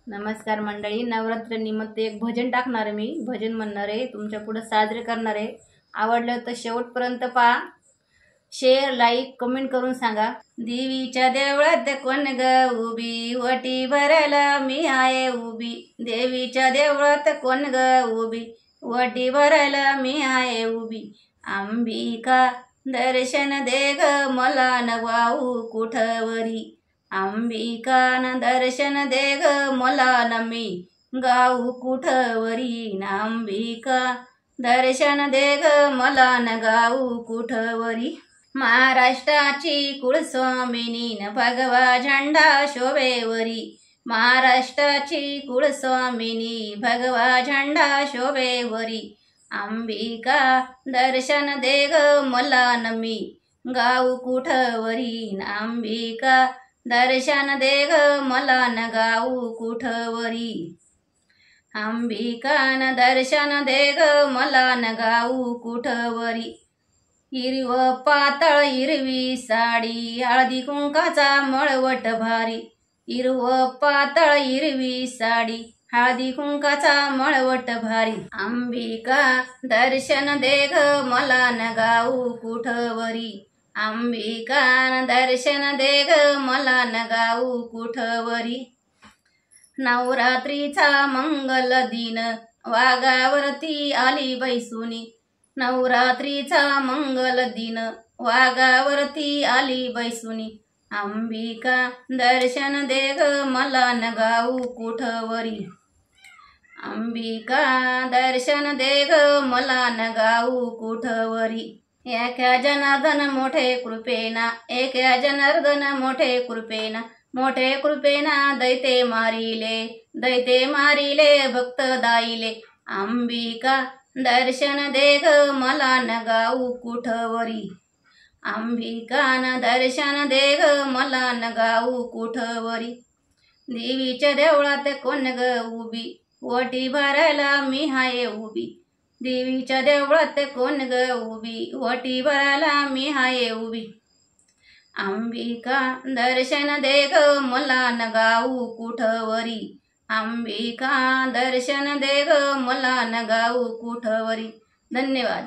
नमस्कार मंडळी, नवरात्र निमित्त एक भजन टाकणार आहे. मी भजन म्हणणार आहे, तुमच्या पुढे साजरे करणार आहे. आवडलं तर शेवटपर्यंत पहा. शेअर, लाईक, कमेंट करून सांगा. देवीच्या देवळात कोण ग उभी, वटी भरायला मी आहे उभी. देवीच्या देवळात कोण ग उभी, वटी भरायला मी आहे उभी. अंबिका दर्शन दे ग मला नवाऊ कुठवरी. अंबिका न दर्शन दे ग मला न मी गाऊ कुठवरी. अंबिका दर्शन दे ग मला न गाऊ कुठवरी. महाराष्ट्राची कुळस्वामिनी न भगवा झंडा शोभेवरी. महाराष्ट्राची कुळस्वामिनी भगवा झंडा शोभेवरी. अंबिका दर्शन दे ग मला न मी गाऊ कुठवरी. अंबिका दर्शन दे ग मला न गाऊ कुठवरी. अंबिका न दर्शन दे ग मला न गाऊ कुठवरी. हिरव पातळ हिरवी साडी, हळदी कुंकाचा मळवट भारी. हिरव पातळ हिरवी साडी, हळदी कुंकाचा मळवट भारी. अंबिका दर्शन दे ग मला न गाऊ कुठवरी. अंबिका दर्शन दे ग मला न गाऊ कुठवरी. नवरात्रीचा मंगल दिन वाघावरती आली बैसुनी. नवरात्रीचा मंगल दिन वाघावरती आली बैसुनी. अंबिका दर्शन दे ग मला न गाऊ कुठवरी. अंबिका दर्शन दे ग मला न गाऊ कुठवरी. एका जनार्दन मोठे कृपेना, एका जनार्दन मोठे कृपेना, मोठे कृपेना दैते मारिले, दैते मारिले भक्त दाईले. अंबिका दर्शन दे ग मला न गाऊ कुठवरी. अंबिका न दर्शन दे ग मला न गाऊ कुठवरी. देवीच्या देवळात कोण ग उभी, वटी भरायला मी हाय उभी. देवीच्या देवळात कोण ग उभी, वटी भरायला मी हाय उभी. अंबिका दर्शन दे ग मला न गाऊ कुठवरी. अंबिका दर्शन दे ग मला न गाऊ कुठवरी. धन्यवाद.